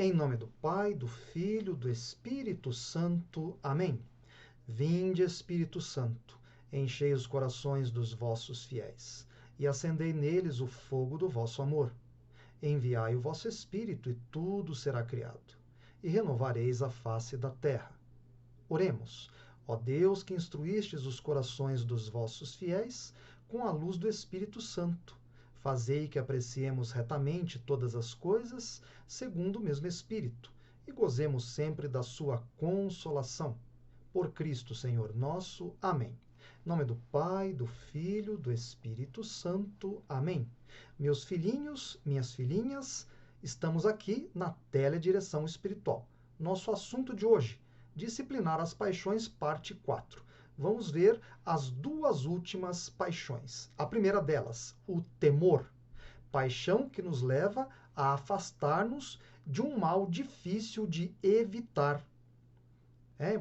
Em nome do Pai, do Filho, do Espírito Santo. Amém. Vinde, Espírito Santo, enchei os corações dos vossos fiéis e acendei neles o fogo do vosso amor. Enviai o vosso Espírito e tudo será criado, e renovareis a face da terra. Oremos. Ó Deus, que instruístes os corações dos vossos fiéis com a luz do Espírito Santo, fazei que apreciemos retamente todas as coisas segundo o mesmo Espírito e gozemos sempre da sua consolação. Por Cristo Senhor nosso. Amém. Em nome do Pai, do Filho, do Espírito Santo. Amém. Meus filhinhos, minhas filhinhas, estamos aqui na Teledireção Espiritual. Nosso assunto de hoje, disciplinar as paixões, parte 4. Vamos ver as duas últimas paixões. A primeira delas, o temor. Paixão que nos leva a afastar-nos de um mal difícil de evitar.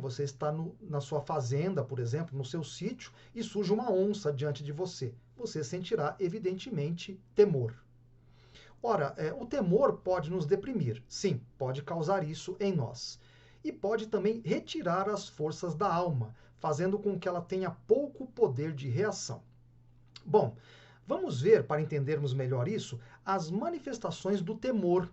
Você está na sua fazenda, por exemplo, no seu sítio, e surge uma onça diante de você. Você sentirá, evidentemente, temor. Ora, o temor pode nos deprimir. Sim, pode causar isso em nós. E pode também retirar as forças da alma, fazendo com que ela tenha pouco poder de reação. Bom, vamos ver, para entendermos melhor isso, as manifestações do temor.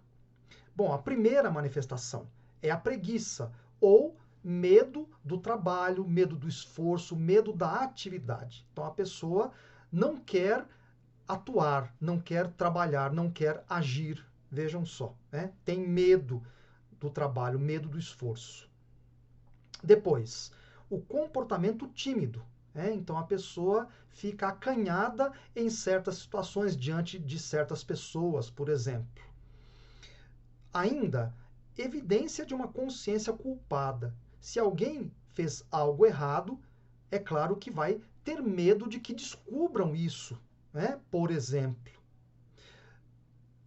Bom, a primeira manifestação é a preguiça, ou medo do trabalho, medo do esforço, medo da atividade. Então a pessoa não quer atuar, não quer trabalhar, não quer agir. Vejam só, tem medo do trabalho, medo do esforço. Depois, o comportamento tímido. Então a pessoa fica acanhada em certas situações, diante de certas pessoas, por exemplo. Ainda, evidência de uma consciência culpada. Se alguém fez algo errado, é claro que vai ter medo de que descubram isso, por exemplo.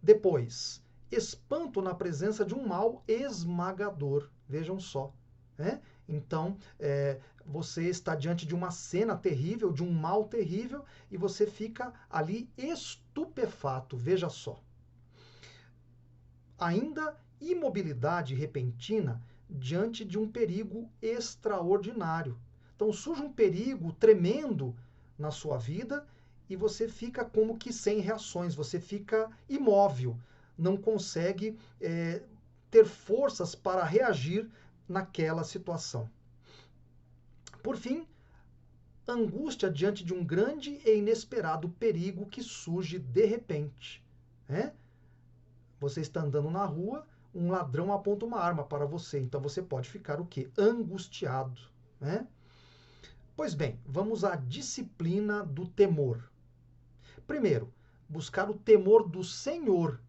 Depois, espanto na presença de um mal esmagador. Vejam só. Então, você está diante de uma cena terrível, de um mal terrível, e você fica ali estupefato. Veja só. Ainda, imobilidade repentina diante de um perigo extraordinário. Então surge um perigo tremendo na sua vida e você fica como que sem reações, você fica imóvel, não consegue ter forças para reagir naquela situação. Por fim, angústia diante de um grande e inesperado perigo que surge de repente. Você está andando na rua, um ladrão aponta uma arma para você, então você pode ficar o quê? Angustiado. Pois bem, vamos à disciplina do temor. Primeiro, buscar o temor do Senhor.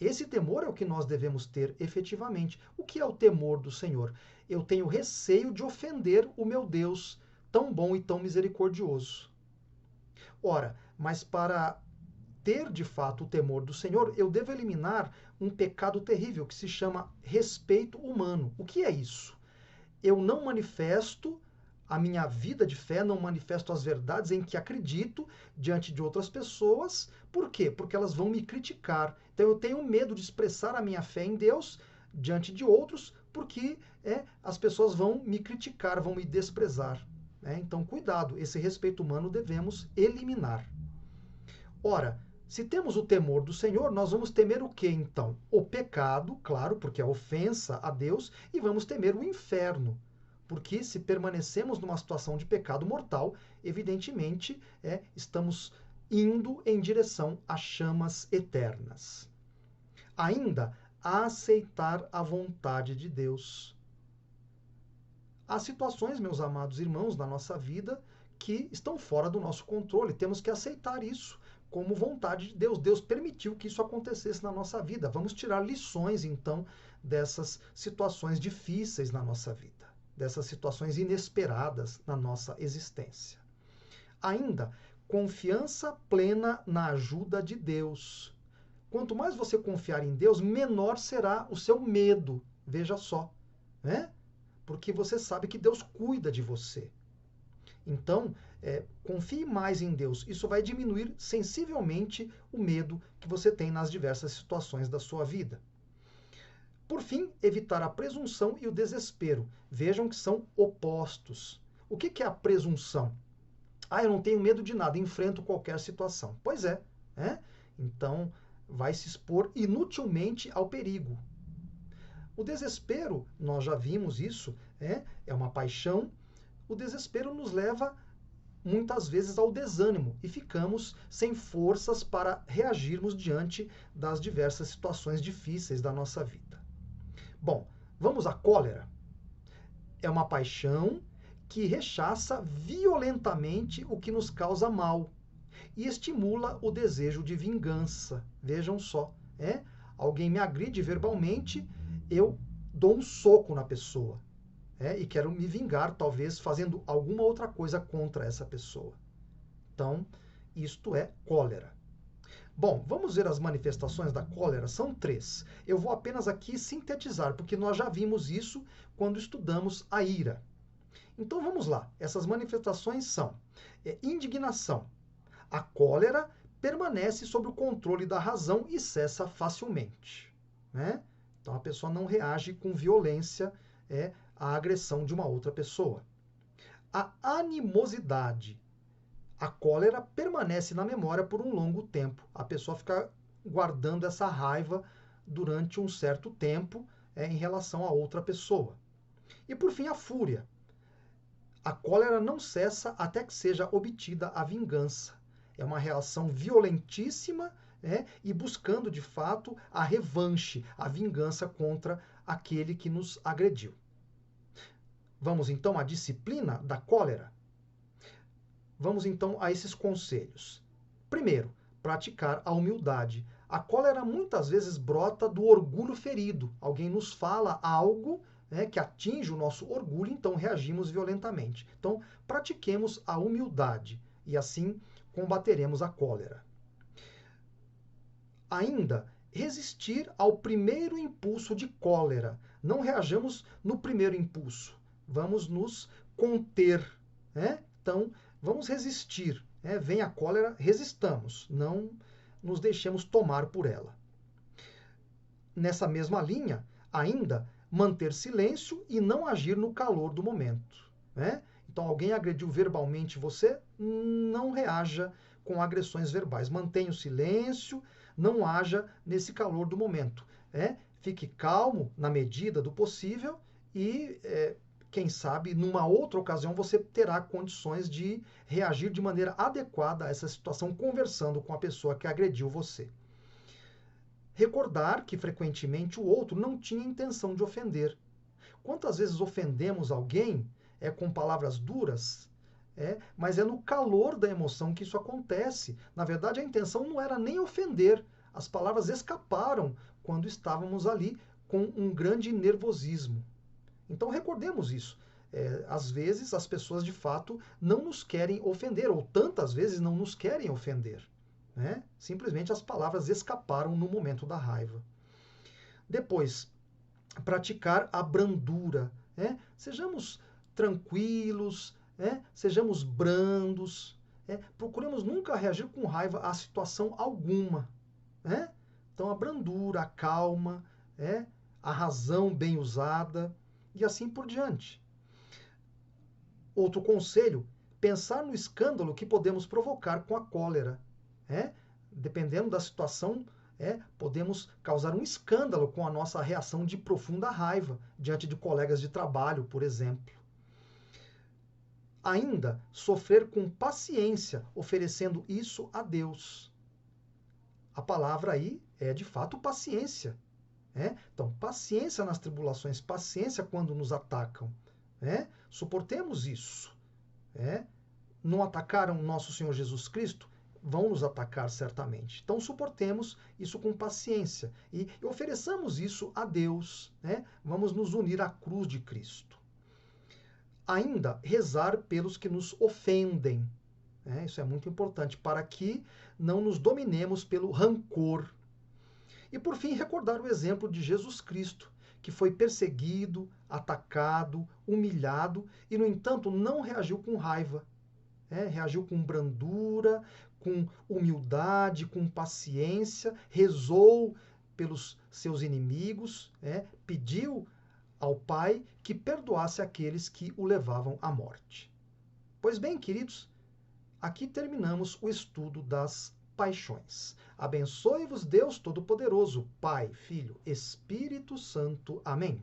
Esse temor é o que nós devemos ter efetivamente. O que é o temor do Senhor? Eu tenho receio de ofender o meu Deus, tão bom e tão misericordioso. Ora, mas para ter de fato o temor do Senhor, eu devo eliminar um pecado terrível que se chama respeito humano. O que é isso? Eu não manifesto a minha vida de fé, não manifesto as verdades em que acredito diante de outras pessoas. Por quê? Porque elas vão me criticar. Então eu tenho medo de expressar a minha fé em Deus diante de outros, porque as pessoas vão me criticar, vão me desprezar. Então cuidado, esse respeito humano devemos eliminar. Ora, se temos o temor do Senhor, nós vamos temer o que então? O pecado, claro, porque é ofensa a Deus, e vamos temer o inferno. Porque se permanecemos numa situação de pecado mortal, evidentemente estamos indo em direção a chamas eternas. Ainda, aceitar a vontade de Deus. Há situações, meus amados irmãos, na nossa vida que estão fora do nosso controle. Temos que aceitar isso como vontade de Deus. Deus permitiu que isso acontecesse na nossa vida. Vamos tirar lições, então, dessas situações difíceis na nossa vida, dessas situações inesperadas na nossa existência. Ainda, confiança plena na ajuda de Deus. Quanto mais você confiar em Deus, menor será o seu medo. Veja só, porque você sabe que Deus cuida de você. Então, confie mais em Deus. Isso vai diminuir sensivelmente o medo que você tem nas diversas situações da sua vida. Por fim, evitar a presunção e o desespero. Vejam que são opostos. O que é a presunção? Eu não tenho medo de nada, enfrento qualquer situação. Pois é, né? Então vai se expor inutilmente ao perigo. O desespero, nós já vimos isso, é uma paixão. O desespero nos leva muitas vezes ao desânimo e ficamos sem forças para reagirmos diante das diversas situações difíceis da nossa vida. Bom, vamos à cólera. É uma paixão que rechaça violentamente o que nos causa mal e estimula o desejo de vingança. Vejam só, alguém me agride verbalmente, eu dou um soco na pessoa. E quero me vingar, talvez fazendo alguma outra coisa contra essa pessoa. Então, isto é cólera. Bom, vamos ver as manifestações da cólera. São 3. Eu vou apenas aqui sintetizar, porque nós já vimos isso quando estudamos a ira. Então vamos lá. Essas manifestações são indignação. A cólera permanece sob o controle da razão e cessa facilmente. Então a pessoa não reage com violência à agressão de uma outra pessoa. A animosidade. A cólera permanece na memória por um longo tempo. A pessoa fica guardando essa raiva durante um certo tempo em relação a outra pessoa. E por fim, a fúria. A cólera não cessa até que seja obtida a vingança. É uma reação violentíssima e buscando, de fato, a revanche, a vingança contra aquele que nos agrediu. Vamos então à disciplina da cólera? Vamos então a esses conselhos. Primeiro, praticar a humildade. A cólera muitas vezes brota do orgulho ferido. Alguém nos fala algo que atinge o nosso orgulho, então reagimos violentamente. Então, pratiquemos a humildade e assim combateremos a cólera. Ainda, resistir ao primeiro impulso de cólera. Não reajamos no primeiro impulso. Vamos nos conter. Então, vamos resistir. Vem a cólera, resistamos. Não nos deixemos tomar por ela. Nessa mesma linha, ainda, manter silêncio e não agir no calor do momento. Então, alguém agrediu verbalmente você, não reaja com agressões verbais. Mantenha o silêncio, não haja nesse calor do momento. Fique calmo na medida do possível e, quem sabe, numa outra ocasião você terá condições de reagir de maneira adequada a essa situação, conversando com a pessoa que agrediu você. Recordar que frequentemente o outro não tinha intenção de ofender. Quantas vezes ofendemos alguém com palavras duras? Mas é no calor da emoção que isso acontece. Na verdade, a intenção não era nem ofender. As palavras escaparam quando estávamos ali com um grande nervosismo. Então recordemos isso. Às vezes as pessoas de fato não nos querem ofender, ou tantas vezes não nos querem ofender. Simplesmente as palavras escaparam no momento da raiva. Depois, praticar a brandura. Sejamos tranquilos, sejamos brandos. Procuremos nunca reagir com raiva a situação alguma. Então a brandura, a calma, a razão bem usada e assim por diante. Outro conselho, pensar no escândalo que podemos provocar com a cólera. Dependendo da situação, podemos causar um escândalo com a nossa reação de profunda raiva diante de colegas de trabalho, por exemplo. Ainda, sofrer com paciência, oferecendo isso a Deus. A palavra aí é, de fato, paciência. Então, paciência nas tribulações, paciência quando nos atacam. Suportemos isso. Não atacaram nosso Senhor Jesus Cristo? Vão nos atacar certamente. Então, suportemos isso com paciência e ofereçamos isso a Deus. Vamos nos unir à cruz de Cristo. Ainda, rezar pelos que nos ofendem. Isso é muito importante, para que não nos dominemos pelo rancor. E, por fim, recordar o exemplo de Jesus Cristo, que foi perseguido, atacado, humilhado e, no entanto, não reagiu com raiva. Reagiu com brandura, com humildade, com paciência, rezou pelos seus inimigos, pediu ao Pai que perdoasse aqueles que o levavam à morte. Pois bem, queridos, aqui terminamos o estudo das paixões. Abençoe-vos Deus Todo-Poderoso, Pai, Filho, Espírito Santo. Amém.